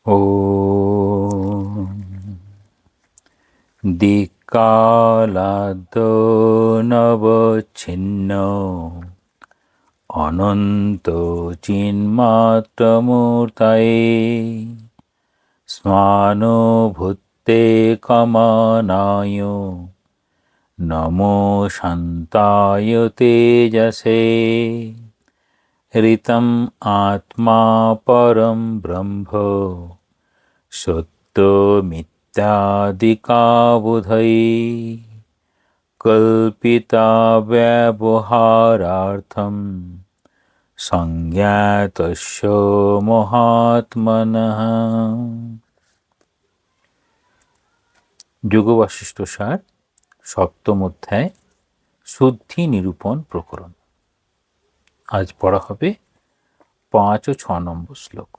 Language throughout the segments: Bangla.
ॐ দিক্কালাদ নবচ্ছিন্ন অনন্ত চিন্মাত্রমূর্তয়ে স্মানুভূতে কমনায় নমো শান্তায় তেজসে ঋতম আত্মা পরম ব্রহ্ম সত্যমিত্যাদিকাবুধৈ কল্পিতা ব্যবহারার্থম সংজ্ঞাতস্য মহাত্মনঃ। যোগ বাশিষ্ঠ সার, সপ্তম অধ্যায়, শুদ্ধি নিরূপণ প্রকরণ। আজ পড়া হবে 5 ও 6 নম্বর শ্লোক।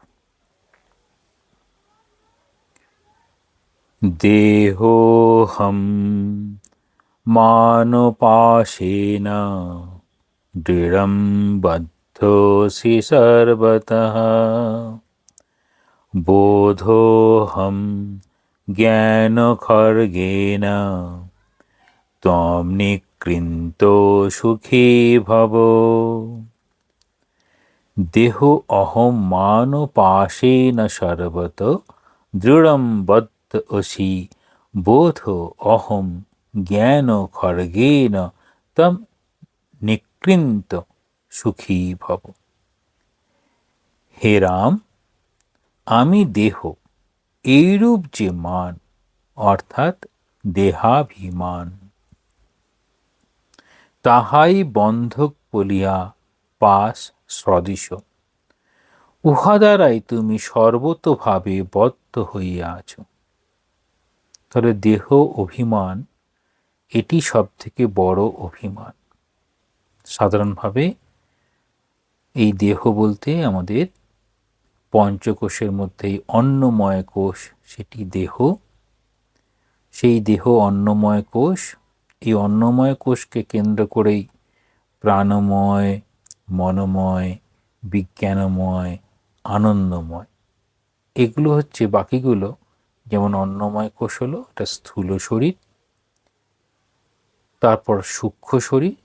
দেহোহম মানপাশেন দৃঢ়ং বদ্ধোऽসি সর্বতঃ বোধোহম জ্ঞানখড়্গেন ত্বং নিকৃন্তো সুখী ভব। দেহ অহম মানপাশেন সর্বতঃ দৃঢ়ং বদ্ধোऽসি বোধ অহম জ্ঞান খড়্গেন তম নিকৃন্ত সুখী ভব। হে রাম, আমি দেহ, এইরূপ যে মান অর্থাৎ দেহাভিমান, তাহাই বন্ধক বলিয়া পাশ সদৃশ, উহা দ্বারাই তুমি সর্বতোভাবে বদ্ধ হইয়া আছো। তাহলে দেহ অভিমান, এটি সব থেকে বড় অভিমান। সাধারণভাবে এই দেহ বলতে আমাদের পঞ্চকোষের মধ্যে অন্নময় কোষ, সেটি দেহ। সেই দেহ অন্নময় কোষ, এই অন্নময় কোষকে কেন্দ্র করেই প্রাণময়, মনোময়, বিজ্ঞানময়, আনন্দময়, এগুলো হচ্ছে বাকিগুলো। যেমন অন্নময় কোষ হলো এটা স্থূল শরীর, তারপর সূক্ষ্ম শরীর,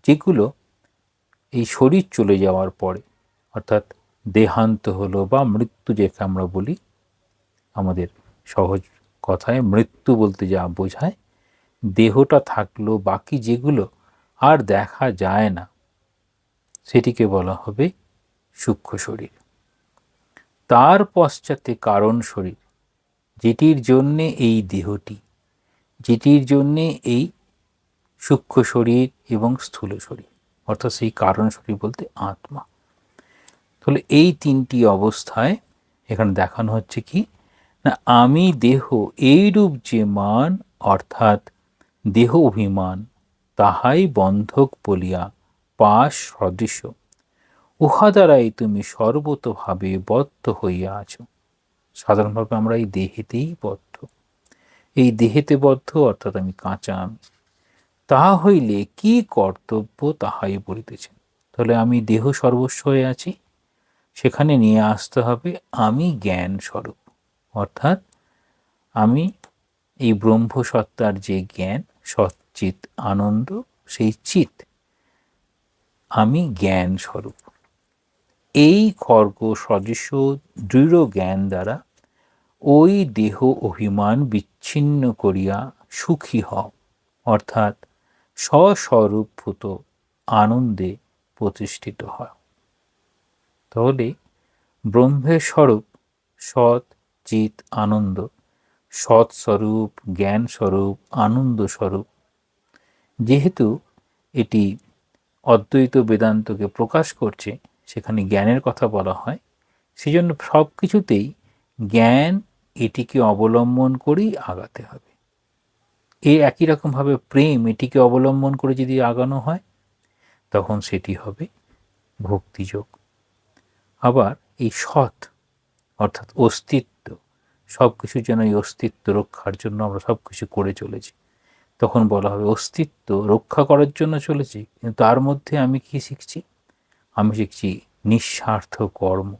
যেগুলো এই শরীর চলে যাওয়ার পরে, অর্থাৎ দেহান্ত হলো বা মৃত্যু, যেটা আমরা বলি আমাদের সহজ কথায় মৃত্যু বলতে যা বোঝায়, দেহটা থাকলো, বাকি যেগুলো আর দেখা যায় না সেটিকে বলা হবে সূক্ষ্ম শরীর। তার পশ্চাতে কারণ শরীর, যেটির জন্যে এই দেহটি, যেটির জন্যে এই সূক্ষ্ম শরীর এবং স্থূল শরীর, অর্থাৎ সেই কারণ শরীর বলতে আত্মা। তাহলে এই তিনটি অবস্থায় এখানে দেখানো হচ্ছে কি না, আমি দেহ এইরূপ যে মান অর্থাৎ দেহ অভিমান, তাহাই বন্ধক বলিয়া পাশ সদৃশ, উহা দ্বারাই তুমি সর্বতোভাবে বদ্ধ হইয়া আছো। সাধারণভাবে আমরা এই দেহেতেই বদ্ধ, এই দেহেতে বদ্ধ, অর্থাৎ আমি কাঁচা আমি। তাহা হইলে কি কর্তব্য তাহাই বলিতেছেন। তাহলে আমি দেহ সর্বস্ব হয়ে আছি, সেখানে নিয়ে আসতে হবে আমি জ্ঞান স্বরূপ, অর্থাৎ আমি এই ব্রহ্মসত্তার যে জ্ঞান, সচ্চিৎ আনন্দ, সেই চিৎ, আমি জ্ঞান স্বরূপ। এই খড়গ সদৃশ দৃঢ় জ্ঞান দ্বারা ওই দেহ অভিমান বিচ্ছিন্ন করিয়া সুখী হও, অর্থাৎ স্বস্বরূপভূত আনন্দে প্রতিষ্ঠিত হয়। তাহলে ব্রহ্মের স্বরূপ সৎ চিৎ আনন্দ, সৎস্বরূপ, জ্ঞান স্বরূপ, আনন্দ স্বরূপ। যেহেতু এটি অদ্বৈত বেদান্তকে প্রকাশ করছে, সেখানে জ্ঞানের কথা বলা হয়, সেজন্য সব কিছুতেই জ্ঞান এটিকে অবলম্বন করেই আগাতে হবে। এই একই রকমভাবে প্রেম এটিকে অবলম্বন করে যদি আগানো হয়, তখন সেটি হবে ভক্তিযোগ। আবার এই সৎ অর্থাৎ অস্তিত্ব, সব কিছুর জন্য এই অস্তিত্ব রক্ষার জন্য আমরা সব কিছু করে চলেছি, তখন বলা হবে অস্তিত্ব রক্ষা করার জন্য চলেছি, কিন্তু তার মধ্যে আমি কি শিখছি? আমি শিখছি নিঃস্বার্থ কর্ম।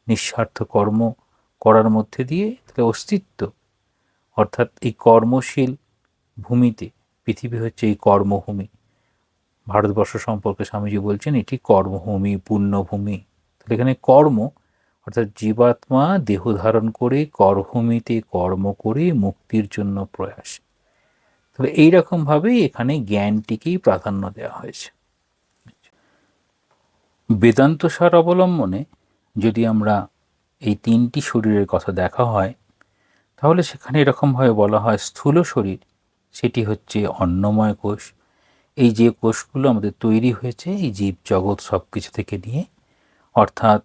নিঃস্বার্থ কর্ম করার মধ্যে দিয়ে তাহলে অস্তিত্ব, অর্থাৎ এই কর্মশীল ভূমিতে, পৃথিবী হচ্ছে এই কর্মভূমি। ভারতবর্ষ সম্পর্কে স্বামীজি বলছেন এটি কর্মভূমি, পুণ্যভূমি। তাহলে এখানে কর্ম অর্থাৎ জীবাত্মা দেহ ধারণ করে কর্মভূমিতে কর্ম করে মুক্তির জন্য প্রয়াস। তাহলে এইরকমভাবেই এখানে জ্ঞানটিকেই প্রাধান্য দেওয়া হয়েছে। বেদান্ত সার অবলম্বনে যদি আমরা এই তিনটি শরীরের কথা দেখা হয়, তাহলে সেখানে এরকমভাবে বলা হয় স্থূল শরীর, সেটি হচ্ছে অন্নময় কোষ। এই যে কোষগুলো আমাদের তৈরি হয়েছে এই জীব জগৎ সব কিছু থেকে নিয়ে, অর্থাৎ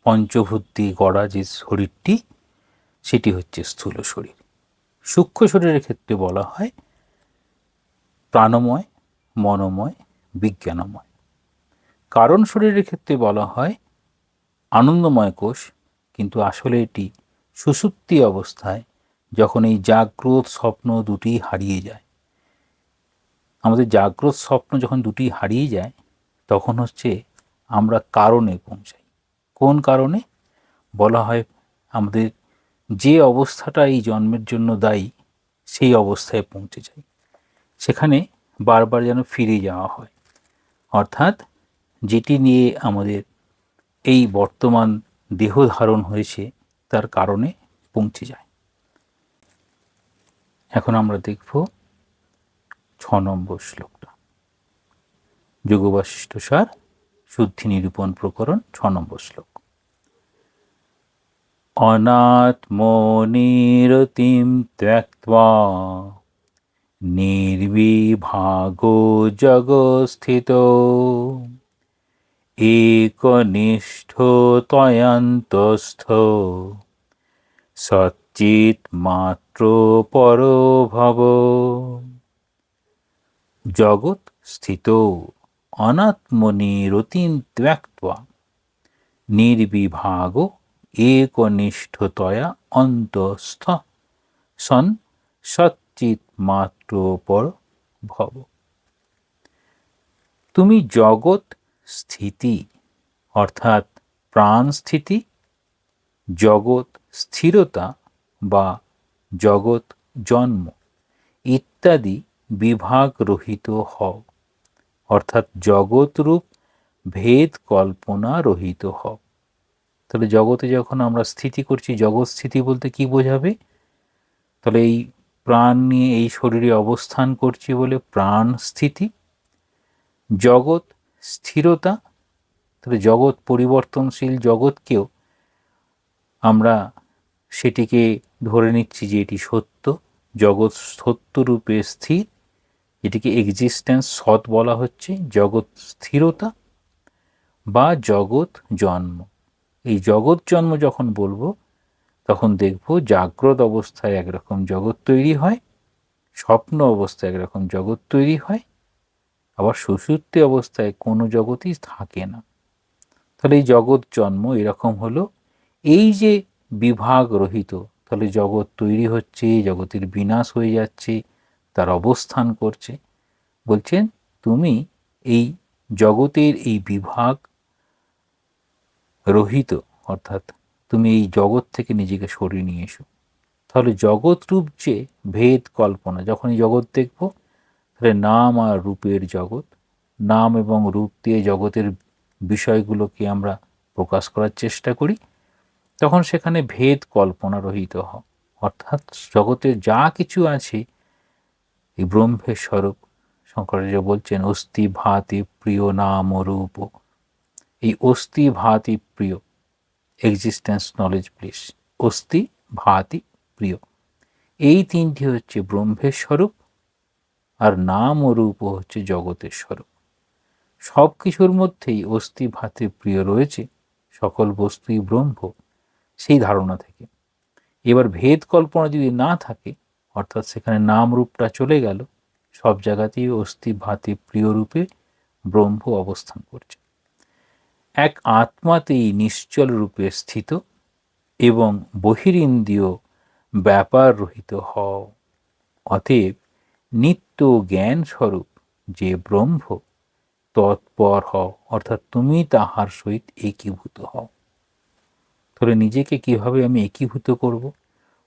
পঞ্চভূত দিয়ে গড়া যে শরীরটি, সেটি হচ্ছে স্থূল শরীর। সূক্ষ্ম শরীরের ক্ষেত্রে বলা হয় প্রাণময়, মনোময়, বিজ্ঞানময়। কারণ শরীরের ক্ষেত্রে বলা হয় আনন্দময় কোষ, কিন্তু আসলে এটি সুষুপ্তি অবস্থায়, যখন এই জাগ্রত স্বপ্ন দুটি হারিয়ে যায়। আমাদের জাগ্রত স্বপ্ন যখন দুটি হারিয়ে যায়, তখন হচ্ছে আমরা কারণে পৌঁছাই। কোন কারণে? বলা হয় আমাদের যে অবস্থাটা এই জন্মের জন্য দায়ী, সেই অবস্থায় পৌঁছে যাই। সেখানে বারবার যেন ফিরে যাওয়া হয়, অর্থাৎ যেটি নিয়ে আমাদের এই বর্তমান দেহ ধারণ হয়েছে তার কারণে পৌঁছে যায়। এখন আমরা দেখব 6 নম্বর শ্লোকটা। যোগবাশিষ্ঠ সার শুদ্ধি নিরূপণ প্রকরণ 6 নম্বর শ্লোক। অনাত্মনিরতিম ত্যক্ত্বা নির্বিভাগো জগস্থিতো একনিষ্ঠো তয়ন্তস্থ সচ্চিৎ মাত্র পরভব। জগৎ স্থিত অনাত্মনিরতিম ত্যক্ত্বা নির্বিভাগ একনিষ্ঠতয়া অন্তস্থ সন সচ্চিৎ মাত্র পর ভব। তুমি জগৎ স্থিতি অর্থাৎ প্রাণ স্থিতি, জগৎ স্থিরতা বা জগৎ জন্ম ইত্যাদি বিভাগ রহিত হও, অর্থাৎ জগৎরূপ ভেদ কল্পনা রহিত হও। তাহলে জগতে যখন আমরা স্থিতি করছি, জগৎ স্থিতি বলতে কি বোঝাবে? তাহলে এই প্রাণ নিয়ে এই শরীরে অবস্থান করছি বলে প্রাণ স্থিতি। জগৎ স্থিরতা, তাহলে জগৎ পরিবর্তনশীল জগৎকেও আমরা সেটিকে ধরে নিচ্ছি যে এটি সত্য, জগৎ সত্যরূপে স্থির, এটিকে এক্সিস্টেন্স সৎ বলা হচ্ছে। জগৎ স্থিরতা বা জগৎ জন্ম। এই জগৎ জন্ম যখন বলবো, তখন দেখব জাগ্রত অবস্থায় একরকম জগৎ তৈরি হয়, স্বপ্ন অবস্থায় একরকম জগৎ তৈরি হয়, আবার সুষুপ্তি অবস্থায় কোনো জগৎই থাকে না। তাহলে এই জগৎ জন্ম এরকম হলো। এই যে বিভাগ রহিত, তাহলে জগৎ তৈরি হচ্ছে, জগতের বিনাশ হয়ে যাচ্ছে, তার অবস্থান করছে। বলছেন তুমি এই জগতের এই বিভাগ রহিত, অর্থাৎ তুমি এই জগৎ থেকে নিজেকে সরিয়ে নিয়ে এসো। তাহলে জগৎ রূপ যে ভেদ কল্পনা, যখন এই জগৎ দেখব, তাহলে নাম আর রূপের জগৎ, নাম এবং রূপ দিয়ে জগতের বিষয়গুলোকে আমরা প্রকাশ করার চেষ্টা করি, তখন সেখানে ভেদ কল্পনা রহিত হও, অর্থাৎ জগতে যা কিছু আছে এই ব্রহ্মের স্বরূপ। শঙ্করাচার্য বলছেন অস্তি ভাতি প্রিয় নাম রূপ। এই অস্তি ভাতি প্রিয়, এক্সিস্টেন্স নলেজ প্লিজ, অস্তি ভাতি প্রিয়, এই তিনটি হচ্ছে ব্রহ্মের স্বরূপ, আর নাম ও রূপ হচ্ছে জগতের স্বরূপ। সব কিছুর মধ্যেই অস্তি ভাতি প্রিয় রয়েছে, সকল বস্তুই ব্রহ্ম, সেই ধারণা থেকে। এবার ভেদ কল্পনা যদি না থাকে, অর্থাৎ সেখানে নাম রূপটা চলে গেল, সব জায়গাতেই অস্তি ভাতি প্রিয় রূপে ব্রহ্ম অবস্থান করছে। এক আত্মাতেই নিশ্চল রূপে স্থিত এবং বহিরিন্দ্রিয় ব্যাপার রহিত হও। অতএব নিত্য জ্ঞান স্বরূপ যে ব্রহ্ম তৎপর হও, অর্থাৎ তুমি তাহার সহিত একীভূত হও। তাহলে নিজেকে কিভাবে আমি একীভূত করব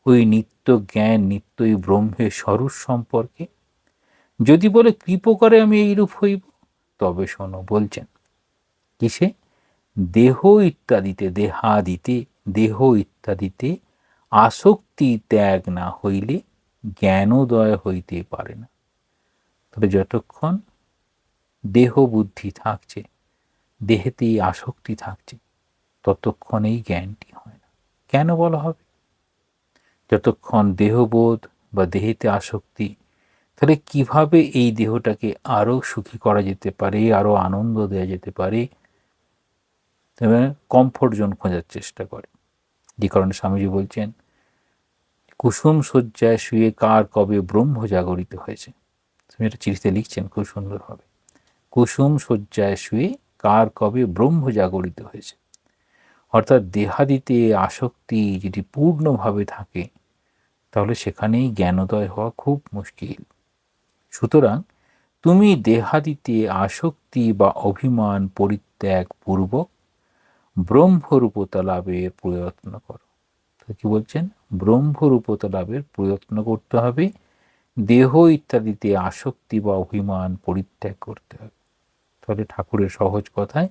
ওই নিত্য জ্ঞান, নিত্যই ব্রহ্মের স্বরূপ সম্পর্কে? যদি বলে কী প্রকারে আমি এইরূপ হইব, তবে শোনো, বলছেন কিসে? দেহ ইত্যাদিতে, দেহ ইত্যাদিতে আসক্তি ত্যাগ না হইলে জ্ঞানোদয় হইতে পারে না। তবে যতক্ষণ দেহ বুদ্ধি থাকছে, দেহেতেই আসক্তি থাকছে, ততক্ষণ এই জ্ঞানটি হয় না। কেন বলা হবে? যতক্ষণ দেহবোধ বা দেহেতে আসক্তি, তাহলে কিভাবে এই দেহটাকে আরও সুখী করা যেতে পারে, আরও আনন্দ দেওয়া যেতে পারে, কমফোর্ট জোন খোঁজার চেষ্টা করে। যে কারণে স্বামীজি বলছেন, কুসুম শয্যায় শুয়ে কার কবে ব্রহ্ম জাগরিত হয়েছে। তুমি এটা চিঠিতে লিখছেন খুব সুন্দরভাবে। কুসুম শয্যায় শুয়ে কার কবে ব্রহ্ম জাগরিত হয়েছে। অর্থাৎ দেহাদিতে আসক্তি যদি পূর্ণভাবে থাকে, তাহলে সেখানেই জ্ঞানোদয় হওয়া খুব মুশকিল। সুতরাং তুমি দেহাদিতে আসক্তি বা অভিমান পরিত্যাগ পূর্বক ব্রহ্মরূপতা লাভের প্রয়ত্ন করো। কি বলছেন? ব্রহ্মরূপতা লাভের প্রয়ত্ন করতে হবে, দেহ ইত্যাদিতে আসক্তি বা অভিমান পরিত্যাগ করতে হবে। তাহলে ঠাকুরের সহজ কথায়,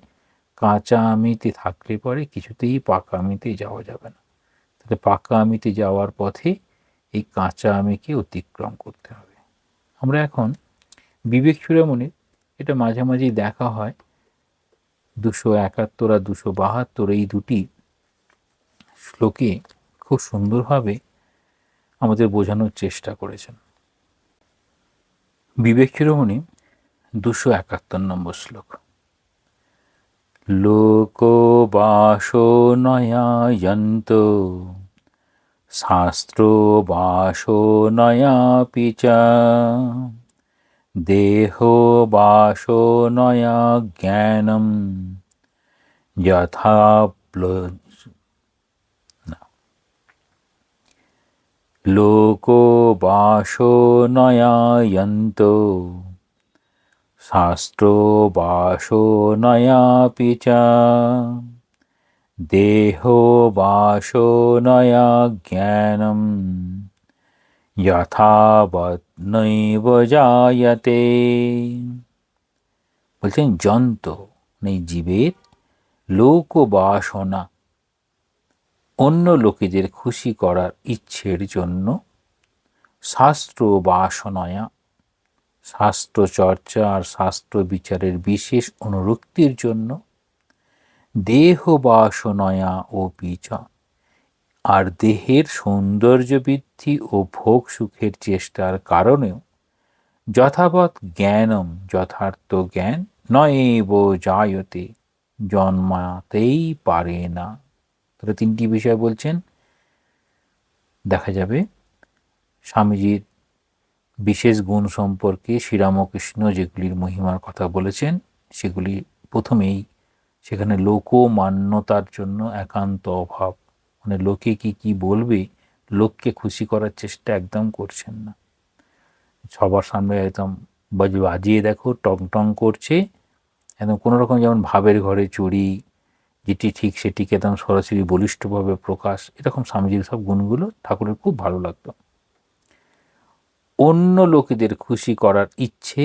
কাঁচা আমিতে থাকলে পরে কিছুতেই পাকা আমিতে যাওয়া যাবে না। তাহলে পাকা আমিতে যাওয়ার পথে এই কাঁচা আমিকে অতিক্রম করতে হবে। আমরা এখন বিবেক চূড়ামণির, এটা মাঝে মাঝেই দেখা হয়, 271 আর 272 এই দুটি শ্লোকে খুব সুন্দরভাবে আমাদের বোঝানোর চেষ্টা করেছেন। বিবেক চূড়ামণি 271 নম্বর শ্লোক। লোকো বাসনয়া যন্ত শাস্ত্র বাসনয়াপি চ দেহ বাসনয়া জ্ঞানম যথা লোকো বাসনয়া যন্ত শাস্ত্র বাসনয়াপি চ দেহ বাসনয়া জ্ঞানম যথাবৎ নৈব জায়তে। বলছেন যন্ত নেই জীবের লোক বাসনা, অন্য লোকেদের খুশি করার ইচ্ছের জন্য, শাস্ত্র বাসনয়া, শাস্ত্র চর্চা আর শাস্ত্র বিচারের বিশেষ অনুরক্তির জন্য, দেহ বাসনয়া ও পিচ, আর দেহের সৌন্দর্য বৃদ্ধি ও ভোগ সুখের চেষ্টার কারণেও, যথাবৎ জ্ঞানম, যথার্থ জ্ঞান, নৈব জায়তে, জন্মাতেই পারে না। তাহলে তিনটি বিষয় বলছেন। দেখা যাবে স্বামীজির বিশেষ গুণ সম্পর্কে শ্রীরামকৃষ্ণ যেগুলির মহিমার কথা বলেছেন, সেগুলি প্রথমেই সেখানে লোকমান্যতার জন্য একান্ত অভাব, মানে লোকে কি বলবে, লোককে খুশি করার চেষ্টা একদম করছেন না। সবার সামনে একদম বাজিয়ে দেখো, টং টং করছে, একদম কোনোরকম, যেমন ভাবের ঘরে চুরি, যেটি ঠিক সেটিকে একদম সরাসরি বলিষ্ঠভাবে প্রকাশ, এরকম স্বামীজির সব গুণগুলো ঠাকুরের খুব ভালো লাগতো। অন্য লোকেদের খুশি করার ইচ্ছে,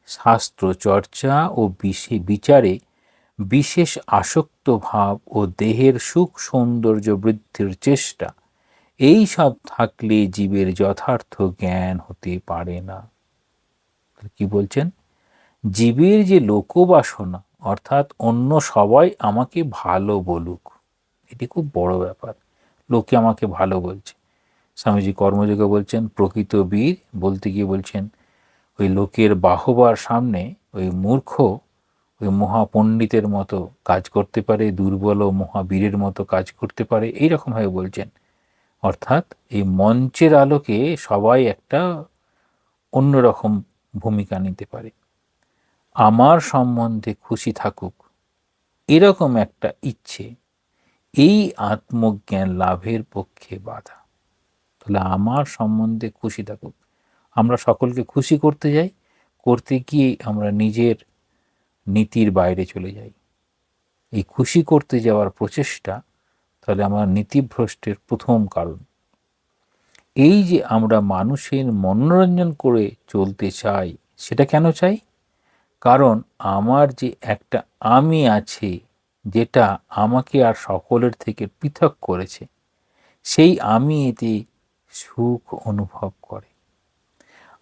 শাস্ত্র চর্চা ও বিচারে বিশেষ আসক্ত ভাব ও দেহের সুখ সৌন্দর্য বৃদ্ধির চেষ্টা, এই সব থাকলে জীবের যথার্থ জ্ঞান হতে পারে না। কি বলছেন? জীবের যে লোকবাসনা, অর্থাৎ অন্য সবাই আমাকে ভালো বলুক, এটি খুব বড় ব্যাপার। লোকে আমাকে ভালো বলছে। স্বামীজি কর্মযোগে বলছেন, প্রকৃত বীর বলতে গিয়ে বলছেন, ওই লোকের বাহবার সামনে ওই মূর্খ ওই মহাপণ্ডিতের মতো কাজ করতে পারে, দুর্বল ও মহাবীরের মতো কাজ করতে পারে, এইরকমভাবে বলছেন। অর্থাৎ এই মঞ্চের আলোকে সবাই একটা অন্যরকম ভূমিকা নিতে পারে, আমার সম্বন্ধে খুশি থাকুক, এরকম একটা ইচ্ছে, এই আত্মজ্ঞান লাভের পক্ষে বাধা। তাহলে আমার সম্বন্ধে খুশি থাকুক, আমরা সকলকে খুশি করতে যাই, করতে গিয়ে আমরা নিজের নীতির বাইরে চলে যাই। এই খুশি করতে যাওয়ার প্রচেষ্টা, তাহলে আমার নীতিভ্রষ্টের প্রথম কারণ। এই যে আমরা মানুষের মনোরঞ্জন করে চলতে চাই, সেটা কেন চাই? কারণ আমার যে একটা আমি আছে, যেটা আমাকে আর সকলের থেকে পৃথক করেছে, সেই আমি এতে সুখ অনুভব করে।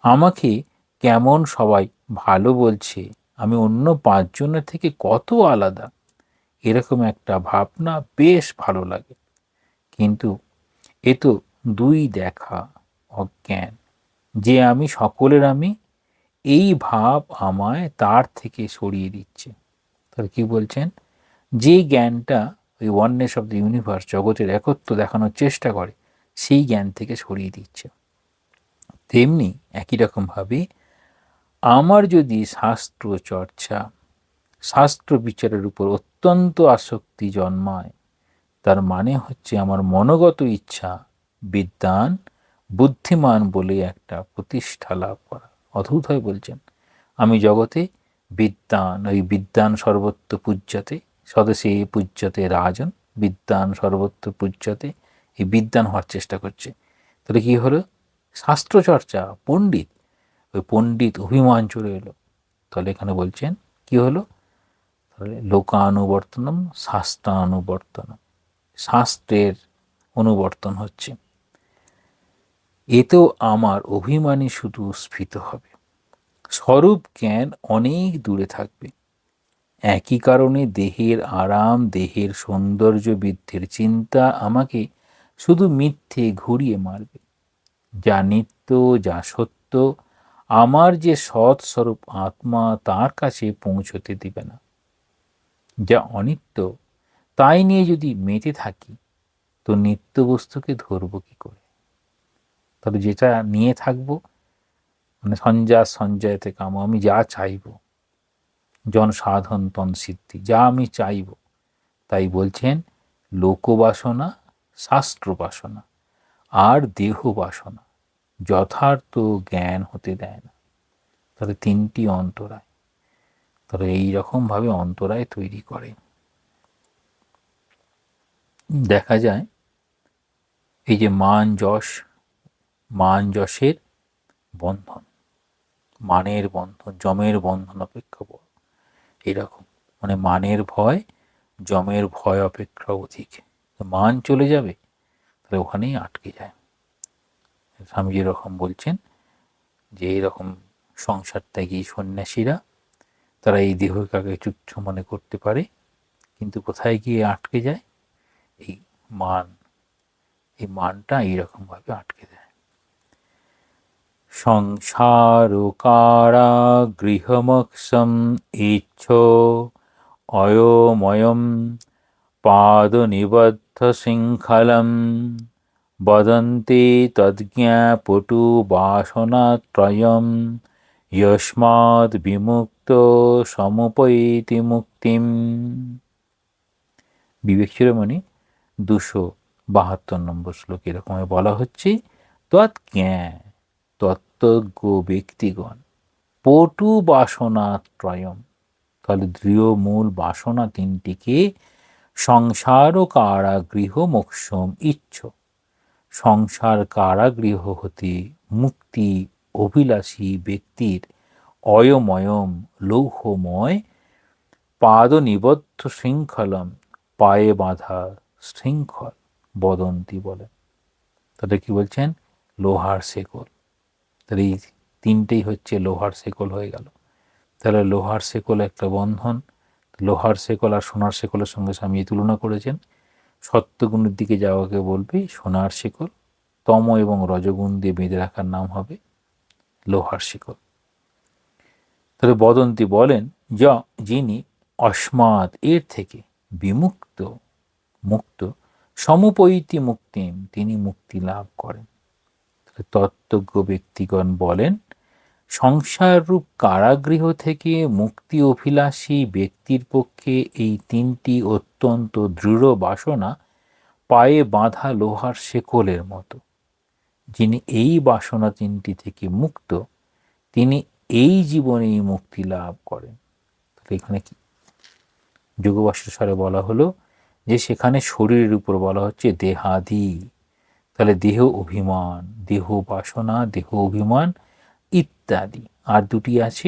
আমাকে কেমন সবাই ভালো বলছে, আমি অন্য পাঁচজনের থেকে কত আলাদা, এরকম একটা ভাবনা বেশ ভালো লাগে। কিন্তু এ তো দুই দেখা অজ্ঞান, যে আমি সকলের আমি, এই ভাব আমায় তার থেকে সরিয়ে দিচ্ছে। তাহলে কি বলছেন? যে জ্ঞানটা ওই ওয়াননেস অফ দ্য ইউনিভার্স, জগতের একত্ব দেখানোর চেষ্টা করে, সেই জ্ঞান থেকে সরিয়ে দিচ্ছে। তেমনি একই রকমভাবে আমার যদি শাস্ত্র চর্চা, শাস্ত্র বিচারের উপর অত্যন্ত আসক্তি জন্মায়, তার মানে হচ্ছে আমার মনোগত ইচ্ছা বিদ্বান বুদ্ধিমান বলে একটা প্রতিষ্ঠা লাভ করা। অদ্ভুতভাবে বলছেন, আমি জগতে বিদ্বান, ওই বিদ্বান সর্বত্র পূজ্যতে স্বদেশে পূজ্যতে রাজন, বিদ্বান সর্বত্র পূজ্যতে, এই বিদ্বান হওয়ার চেষ্টা করছে। তাহলে কি হলো? শাস্ত্রচর্চা, পণ্ডিত, ওই পণ্ডিত অভিমান চলে এলো। তাহলে এখানে বলছেন কি হলো? তাহলে লোকানুবর্তনম শাস্ত্রানুবর্তনম, শাস্ত্রের অনুবর্তন হচ্ছে। এতেও আমার অভিমানী শুধু স্ফীত হবে, স্বরূপ জ্ঞান অনেক দূরে থাকবে। একই কারণে দেহের আরাম, দেহের সৌন্দর্য বৃদ্ধির চিন্তা আমাকে শুধু মিথ্যে ঘুরিয়ে মারবে। যা নিত্য, যা সত্য, আমার যে সৎস্বরূপ আত্মা, তার কাছে পৌঁছতে দিবে না। যা অনিত্য, তাই নিয়ে যদি মেতে থাকি, তো নিত্য বস্তুকে ধরবো কি করে? তবে যেটা নিয়ে থাকবো, মানে সঞ্জয়তে কাম, আমি যা চাইব, জন সাধন তন সিদ্ধি, যা আমি চাইব, তাই বলছেন লোকবাসনা, শাস্ত্র বাসনা আর দেহ বাসনা যথার্থ জ্ঞান হতে দেয় না। তাহলে তিনটি অন্তরায়, তাহলে এইরকমভাবে অন্তরায় তৈরি করে। দেখা যায় এই যে মান যশের বন্ধন, মানের বন্ধন যমের বন্ধন অপেক্ষা বড়, এরকম, মানে মানের ভয় যমের ভয় অপেক্ষা অধিক। মান চলে যাবে, তাহলে ওখানেই আটকে যায়। স্বামীজি এরকম বলছেন যে এইরকম সংসার ত্যাগী সন্ন্যাসীরা, তারা এই দেহটাকে তুচ্ছ মনে করতে পারে, কিন্তু কোথায় গিয়ে আটকে যায়? এই মান, এই মানটা এইরকমভাবে আটকে দেয়। সংসার কারাগৃহমক্ষম ইচ্ছ অয়োময়ম পাদনিবদ্ধ শৃঙ্খলম বদন্তে তদ্জ্ঞাপটু বাসনাত্রয়ম যস্মাৎ বিমুক্ত সমুপৈতি মুক্তিম। বিবেক শিরোমণি 272 শ্লোক এরকম বলা হচ্ছে, তৎজ্ঞা, তত্ত্বজ্ঞ ব্যক্তিগণ, পটু বাসনা ত্রয়ম, তাহলে দৃঢ় মূল বাসনা তিনটিকে সংসার ও কারাগৃহ মোক্ষম ইচ্ছ, সংসার কারাগৃহ হতে মুক্তি অভিলাষী ব্যক্তির অয়ময়ম লৌহময় পাদ নিবদ্ধ শৃঙ্খলম, পায়ে বাঁধা শৃঙ্খল বদন্তি বলেন। তাহলে কি বলছেন? লোহার শেকল। তাহলে এই তিনটেই হচ্ছে লোহার শেকল হয়ে গেল। তাহলে লোহার শেকল একটা বন্ধন, লোহার শেকল আর সোনার শেকলের সঙ্গে স্বামী তুলনা করেছেন। সত্যগুণের দিকে যাওয়াকে বলবে সোনার শেকল, তম এবং রজগুণ দিয়ে বেঁধে রাখার নাম হবে লোহার শিকল। তাহলে বদন্তি বলেন, যিনি অস্মাৎ, এর থেকে বিমুক্ত, মুক্ত, সমুপৈতি মুক্তিম, তিনি মুক্তি লাভ করেন। তত্ত্বজ্ঞ ব্যক্তিগণ বলেন, সংসাররূপ কারাগৃহ থেকে মুক্তি অভিলাষী ব্যক্তির পক্ষে এই তিনটি অত্যন্ত দৃঢ় বাসনা পায়ে বাঁধা লোহার শেকলের মতো। যিনি এই বাসনা তিনটি থেকে মুক্ত, তিনি এই জীবনেই মুক্তি লাভ করেন। এখানে কি যোগবাসীর স্বরে বলা হলো যে সেখানে শরীরের উপর বলা হচ্ছে দেহাদি, তাহলে দেহ অভিমান, দেহ বাসনা, দেহ অভিমান ইত্যাদি। আর দুটি আছে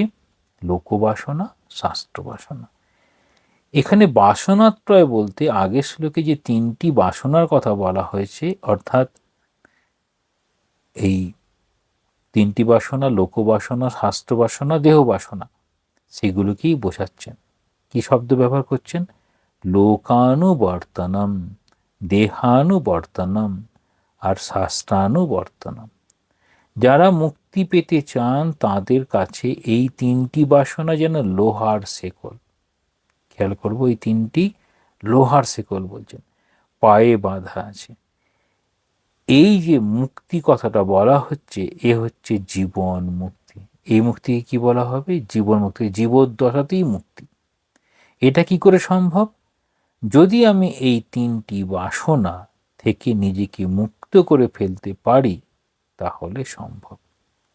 লোকবাসনা, শাস্ত্র বাসনা। এখানে বাসনাত্রয় বলতে আগের শ্লোকে যে তিনটি বাসনার কথা বলা হয়েছে, অর্থাৎ এই তিনটি বাসনা, লোকবাসনা, শাস্ত্র বাসনা, দেহ বাসনা, সেগুলোকেই বোঝাচ্ছেন। কি শব্দ ব্যবহার করছেন? লোকানুবর্তনম, দেহানুবর্তনম আর শাস্ত্রানুবর্তনম। যারা মুক্তি পেতে চান তাদের কাছে এই তিনটি বাসনা যেন লোহার শেকল। খেয়াল করবো, এই তিনটি লোহার শেকল বলছেন, পায়ে বাঁধা আছে। এই যে মুক্তি কথাটা বলা হচ্ছে, এ হচ্ছে জীবন মুক্তি। এই মুক্তিকে কি বলা হবে? জীবন মুক্তি, জীবদ্দশাতেই মুক্তি। এটা কি করে সম্ভব? যদি আমি এই তিনটি বাসনা থেকে নিজেকে মুক্ত করে ফেলতে পারি তাহলে সম্ভব।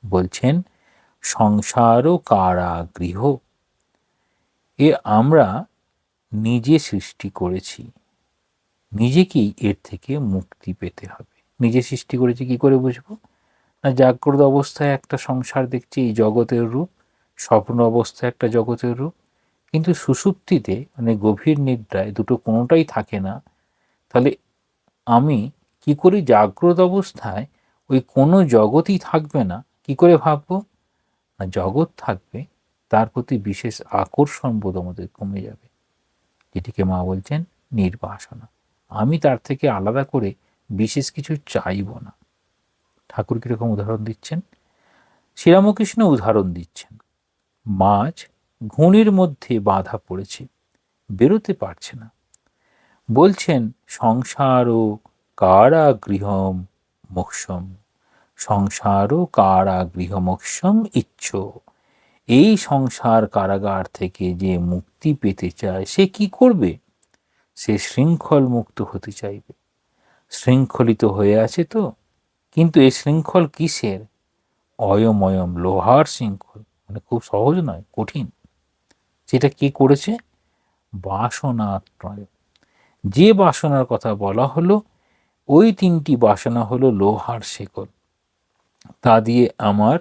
বলছেন সংসার ও কারাগৃহ, এ আমরা নিজে সৃষ্টি করেছি, নিজেকেই এর থেকে মুক্তি পেতে হবে। নিজে সৃষ্টি করেছি কি করে বুঝবো? না, জাগ্রত অবস্থায় একটা সংসার দেখছি, এই জগতের রূপ, স্বপ্ন অবস্থায় একটা জগতের রূপ, কিন্তু সুষুপ্তিতে মানে গভীর নিদ্রায় দুটো কোনোটাই থাকে না। তাহলে আমি কি করে জাগ্রত অবস্থায় ওই কোনো জগতই থাকবে না কি করে ভাববো? না, জগৎ থাকবে, তার প্রতি বিশেষ আকর্ষণ বোধ আমাদের কমে যাবে, যেটিকে মা বলছেন নির্বাসনা। আমি তার থেকে আলাদা করে বিশেষ কিছু চাইব না। ঠাকুর কিরকম উদাহরণ দিচ্ছেন? শ্রীরামকৃষ্ণ উদাহরণ দিচ্ছেন, মাছ ঘুণির মধ্যে বাঁধা পড়েছে, বেরোতে পারছে না। বলছেন সংসার ও কারাগৃহম মোক্ষম, সংসার ও কারাগৃহ মোক্ষম ইচ্ছ। এই সংসার কারাগার থেকে যে মুক্তি পেতে চায় সে কি করবে? সে শৃঙ্খল মুক্ত হতে চাইবে। শৃঙ্খলিত হয়ে আছে তো, কিন্তু এই শৃঙ্খল কিসের? অয়ময়ম, লোহার শৃঙ্খল, মানে খুব সহজ নয়, কঠিন। সেটা কে করেছে? বাসনাত্রয়। যে বাসনার কথা বলা হলো, ওই তিনটি বাসনা হলো লোহার শেকল, তা দিয়ে আমার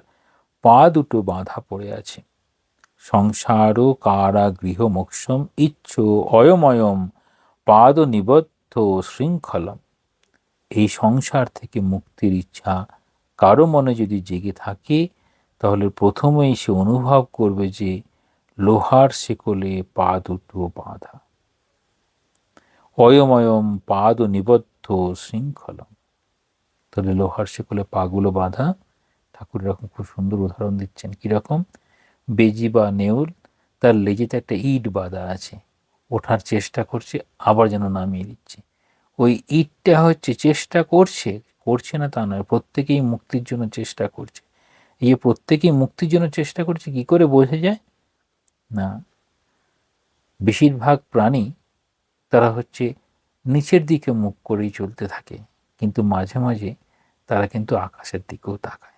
পা দুটো বাঁধা পড়ে আছে। সংসার কারাগৃহ মোক্ষম ইচ্ছ অয়ময়ম পাদ নিবদ্ধ শৃঙ্খলম। এই সংসার থেকে মুক্তির ইচ্ছা কারো মনে যদি জেগে থাকে, তাহলে প্রথমেই সে অনুভব করবে যে লোহার শেকলে পা দুটো বাঁধা। অয়ময়ম পাদ নিবদ্ধ শৃঙ্খলম, তাহলে লোহার শেকলে পাগুলো বাঁধা। ঠাকুর এরকম খুব সুন্দর উদাহরণ দিচ্ছেন। কিরকম? বেজি বা নেউল, তার লেজেতে একটা ইট বাঁধা আছে, ওঠার চেষ্টা করছে, আবার যেন নামিয়ে দিচ্ছে। ওই ইটটা হচ্ছে চেষ্টা করছে, করছে না তা নয়, প্রত্যেকেই মুক্তির জন্য চেষ্টা করছে। এই যে প্রত্যেকেই মুক্তির জন্য চেষ্টা করছে, কি করে বোঝা যায়? না, বেশিরভাগ প্রাণী তারা হচ্ছে নিচের দিকে মুখ করেই চলতে থাকে, কিন্তু মাঝে মাঝে তারা কিন্তু আকাশের দিকেও তাকায়।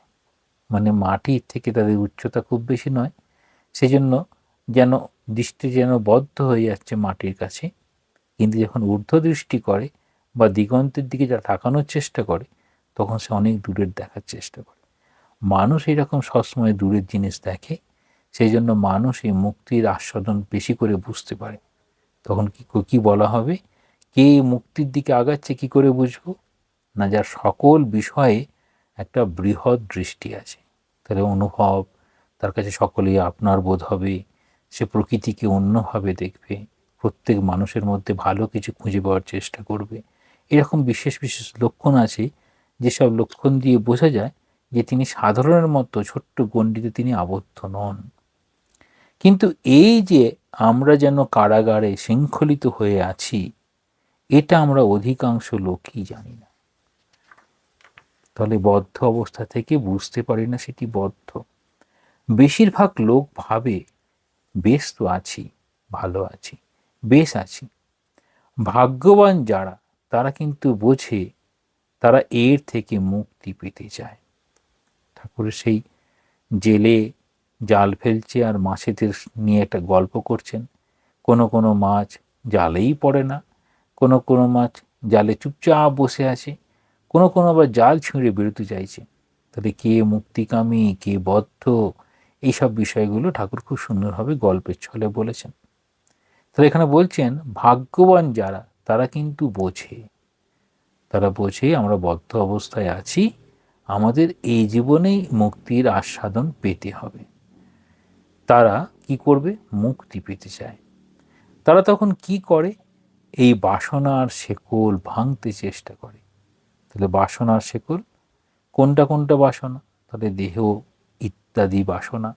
মানে মাটির থেকে তাদের উচ্চতা খুব বেশি নয়, সেজন্য যেন দৃষ্টি যেন বদ্ধ হয়ে যাচ্ছে মাটির কাছে, কিন্তু যখন ঊর্ধ্ব দৃষ্টি করে বা দিগন্তের দিকে যা তাকানোর চেষ্টা করে, তখন সে অনেক দূরের দেখার চেষ্টা করে। মানুষ এইরকম সবসময় দূরের জিনিস দেখে, সেই জন্য মানুষ এই মুক্তির আস্বাদন বেশি করে বুঝতে পারে। তখন কি বলা হবে? কে মুক্তির দিকে আগাচ্ছে কি করে বুঝবো? না, যার সকল বিষয়ে একটা বৃহৎ দৃষ্টি আছে, তাহলে অনুভব, তার কাছে সকলেই আপনার বোধ হবে, সে প্রকৃতিকে অন্যভাবে দেখবে, প্রত্যেক মানুষের মধ্যে ভালো কিছু খুঁজে পাওয়ার চেষ্টা করবে। এরকম বিশেষ বিশেষ লক্ষণ আছে, যেসব লক্ষণ দিয়ে বোঝা যায় যে তিনি সাধারণের মতো ছোট্ট গণ্ডিতে তিনি আবদ্ধ নন। কিন্তু এই যে আমরা যেন কারাগারে শৃঙ্খলিত হয়ে আছি, এটা আমরা অধিকাংশ লোকই জানি না। তাহলে বদ্ধ অবস্থা থেকে বুঝতে পারি না সেটি বদ্ধ। বেশিরভাগ লোক ভাবে বেশ তো আছি, ভালো আছি, বেশ আছি। ভাগ্যবান যারা, তারা কিন্তু বোঝে তারা এর থেকে মুক্তি পেতে চায়। ঠাকুরের সেই জেলে জাল ফেলছে আর মাছেদের নিয়ে একটা গল্প করছেন। কোনো কোনো মাছ জালেই পড়ে না, কোনো কোনো মাছ জালে চুপচাপ বসে আছে, কোনো কোনো আবার জাল ছিঁড়ে বেরোতে চাইছে। তাহলে কে মুক্তিকামী, কে বদ্ধ, এইসব বিষয়গুলো ঠাকুর খুব সুন্দরভাবে গল্পের ছলে বলেছেন। তাহলে এখানে বলছেন ভাগ্যবান যারা, তারা কিন্তু বোঝে, তারা বোঝে আমরা বদ্ধ অবস্থায় আছি, আমাদের এই জীবনেই মুক্তির আস্বাদন পেতে হবে। তারা কি করবে? মুক্তি পেতে চায়। তারা তখন কি করে? এই বাসনার শেকল ভাঙতে চেষ্টা করে। তাহলে বাসনার শেকল কোনটা কোনটা বাসনা? তাহলে দেহ ইত্যাদি বাসনা,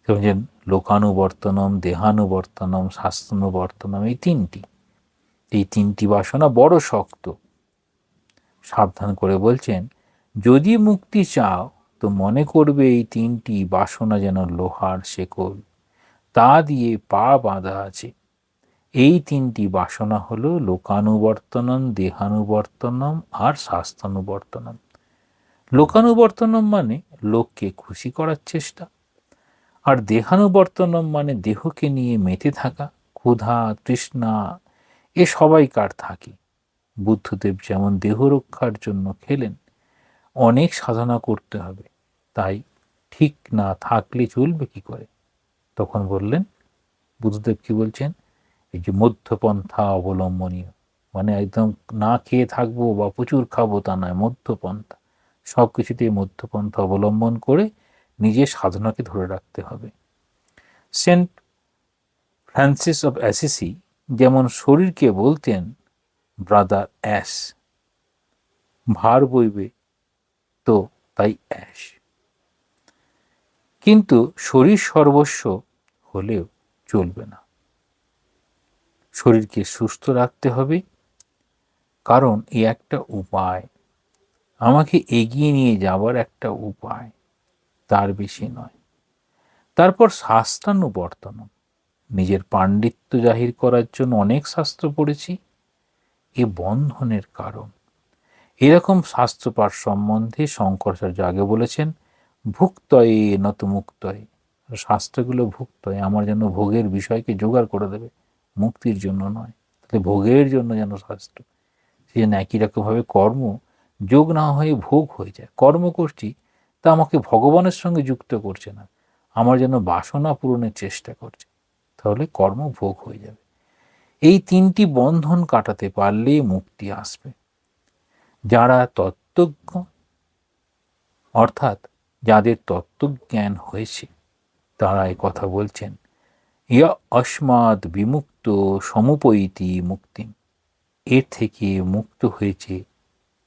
যেমন লোকানুবর্তনম, দেহানুবর্তনম, শাস্ত্রানুবর্তনম, এই তিনটি বাসনা বড় শক্ত। সাবধান করে বলছেন, যদি মুক্তি চাও তো মনে করবে এই তিনটি বাসনা যেন লোহার শেকল, তা দিয়ে পা বাঁধা আছে। এই তিনটি বাসনা হলো লোকানুবর্তনম, দেহানুবর্তনম আর শাস্ত্রানুবর্তনম। লোকানুবর্তনম মানে লোককে খুশি করার চেষ্টা, আর দেহানুবর্তনম মানে দেহকে নিয়ে মেতে থাকা, ক্ষুধা তৃষ্ণা এ সবাইকার থাকে। বুদ্ধদেব যেমন দেহ রক্ষার জন্য খেলেন, অনেক সাধনা করতে হবে, তাই ঠিক না থাকলে চলবে কি করে? তখন বললেন, বুদ্ধদেব কি বলছেন, এই যে মধ্যপন্থা অবলম্বনীয়, মানে একদম না খেয়ে থাকবো বা প্রচুর খাবো তা নয়, মধ্যপন্থা। সব কিছুতেই মধ্যপন্থা অবলম্বন করে নিজের সাধনাকে ধরে রাখতে হবে। সেন্ট ফ্রান্সিস অফ অ্যাসিসি যেমন শরীরকে বলতেন ব্রাদার অ্যাশ, ভার বইবে তো তাই অ্যাশ। কিন্তু শরীর সর্বস্ব হলেও চলবে না, শরীরকে সুস্থ রাখতে হবে, কারণ এ একটা উপায়, আমাকে এগিয়ে নিয়ে যাওয়ার একটা উপায়, তার বেশি নয়। তারপর শাস্ত্রানুবর্তনম, নিজের পাণ্ডিত্য জাহির করার জন্য অনেক শাস্ত্র পড়েছি, এ বন্ধনের কারণ। এরকম শাস্ত্রপাঠ সম্বন্ধে শঙ্করাচার্য আগে বলেছেন, ভুক্তয়ে নত মুক্তয়ে। শাস্ত্রগুলো ভুক্তয়ে, আমার জন্য ভোগের বিষয়কে জোগাড় করে দেবে, মুক্তির জন্য নয়। তাহলে ভোগের জন্য যেন শাস্ত্র, সেই জন্য একই রকমভাবে কর্ম যোগ না হয়ে ভোগ হয়ে যায়। কর্ম করছি তা আমাকে ভগবানের সঙ্গে যুক্ত করছে না, আমার যেন বাসনা পূরণের চেষ্টা করছে, তাহলে কর্ম ভোগ হয়ে যাবে। এই তিনটি বন্ধন কাটাতে পারলেই মুক্তি আসবে। যারা তত্ত্বজ্ঞ, অর্থাৎ যাদের তত্ত্বজ্ঞান হয়েছে, তারা এই কথা বলছেন, ইয়া অস্মাদ বিমুক্ত সমুপৈতি মুক্তি, এর থেকে মুক্ত হয়েছে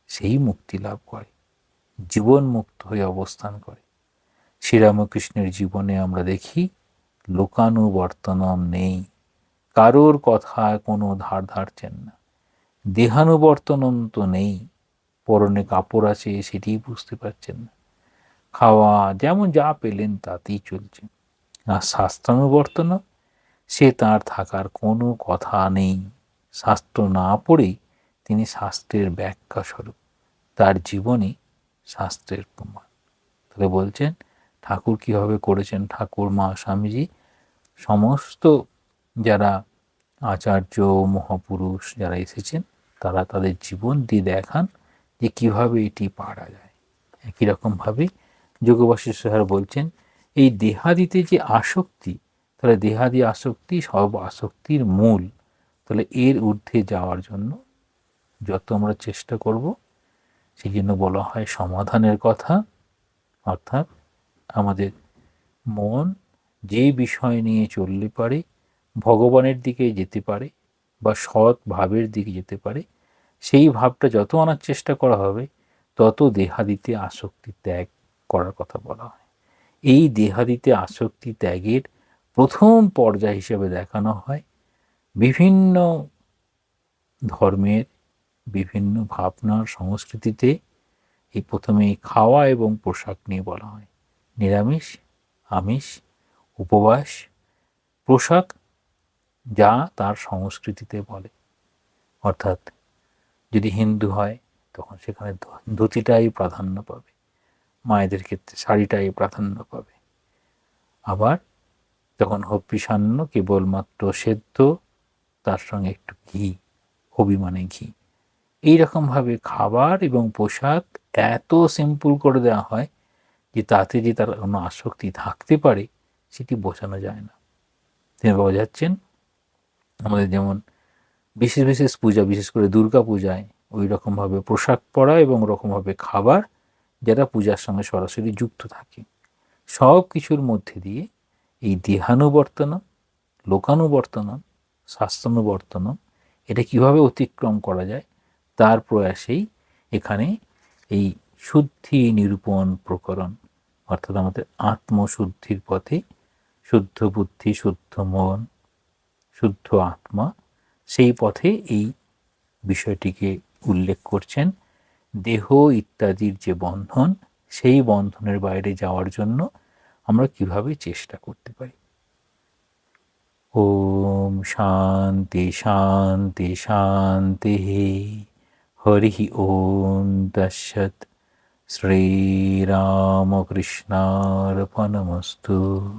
সেই মুক্তি লাভ করে, জীবন মুক্ত হয়ে অবস্থান করে। শ্রীরামকৃষ্ণের জীবনে আমরা দেখি লোকানুবর্তনম নেই, কারোর কথায় কোনো ধার ধারছেন না। দেহানুবর্তনম তো নেই, পরনে কাপড় আছে সেটিই বুঝতে পারছেন না, খাওয়া যেমন যা পেলেন তাতেই চলছে। আর শাস্ত্রানুবর্তনম, সে তার থাকার কোনো কথা নেই, শাস্ত্র না পড়েই তিনি শাস্ত্রের ব্যাখ্যা স্বরূপ, তার জীবনে শাস্ত্রের প্রমাণ। তাহলে বলছেন ঠাকুর কীভাবে করেছেন, ঠাকুর, মা, স্বামীজি, সমস্ত যারা আচার্য মহাপুরুষ যারা এসেছেন, তারা তাদের জীবন দিয়ে দেখান যে কীভাবে এটি পারা যায়। একই রকমভাবে যোগবাসিষ্ঠ স্যার বলছেন, এই দেহাদিতে যে আসক্তি, তাহলে দেহাদি আসক্তি সব আসক্তির মূল। তাহলে এর ঊর্ধ্বে যাওয়ার জন্য যত আমরা চেষ্টা করব, সেই জন্য বলা হয় সমাধানের কথা। অর্থাৎ আমাদের মন যে বিষয় নিয়ে চললে পারে, ভগবানের দিকে যেতে পারে বা সৎ ভাবের দিকে যেতে পারে, সেই ভাবটা যত আনার চেষ্টা করা হবে, তত দেহাদিতে আসক্তি ত্যাগ করার কথা বলা হয়। এই দেহাদিতে আসক্তি ত্যাগের প্রথম পর্যায় হিসেবে দেখানো হয় বিভিন্ন ধর্মের বিভিন্ন ভাবনার সংস্কৃতিতে। এই প্রথমে খাওয়া এবং পোশাক নিয়ে বলা হয়, নিরামিষ, আমিষ, উপবাস, পোশাক, যা তার সংস্কৃতিতে বলে। অর্থাৎ যদি হিন্দু হয় তখন সেখানে ধুতিটাই প্রাধান্য পাবে, মায়েদের ক্ষেত্রে শাড়িটাই প্রাধান্য পাবে। আবার তখন হপ্পিসান্ন কেবলমাত্র সেদ্ধ, তার সঙ্গে একটু ঘি, হবি মানে ঘি। এইরকমভাবে খাবার এবং পোশাক এত সিম্পল করে দেওয়া হয় যে তাতে যে তার কোনো আসক্তি থাকতে পারে সেটি বোঝানো যায় না। তিনি বোঝাচ্ছেন আমাদের যেমন বিশেষ বিশেষ পূজা, বিশেষ করে দুর্গা পূজায় ওই রকমভাবে পোশাক পরা এবং ওরকমভাবে খাবার যারা পূজার সঙ্গে সরাসরি যুক্ত থাকে। সব কিছুর মধ্যে দিয়ে এই দেহানুবর্তনম, লোকানুবর্তনম, শাস্ত্রানুবর্তনম এটা কিভাবে অতিক্রম করা যায় তার প্রয়াসেই এখানে এই শুদ্ধি নিরূপণ প্রকরণ, অর্থাৎ আমাদের আত্মশুদ্ধির পথে শুদ্ধ বুদ্ধি, শুদ্ধ মন, শুদ্ধ আত্মা, সেই পথে এই বিষয়টিকে উল্লেখ করছেন। দেহ ইত্যাদির যে বন্ধন, সেই বন্ধনের বাইরে যাওয়ার জন্য আমরা কিভাবে চেষ্টা করতে পারি। ওম শান্তি শান্তি শান্তি। হরি ওম তৎসৎ। শ্রীরামকৃষ্ণার্পণমস্তু।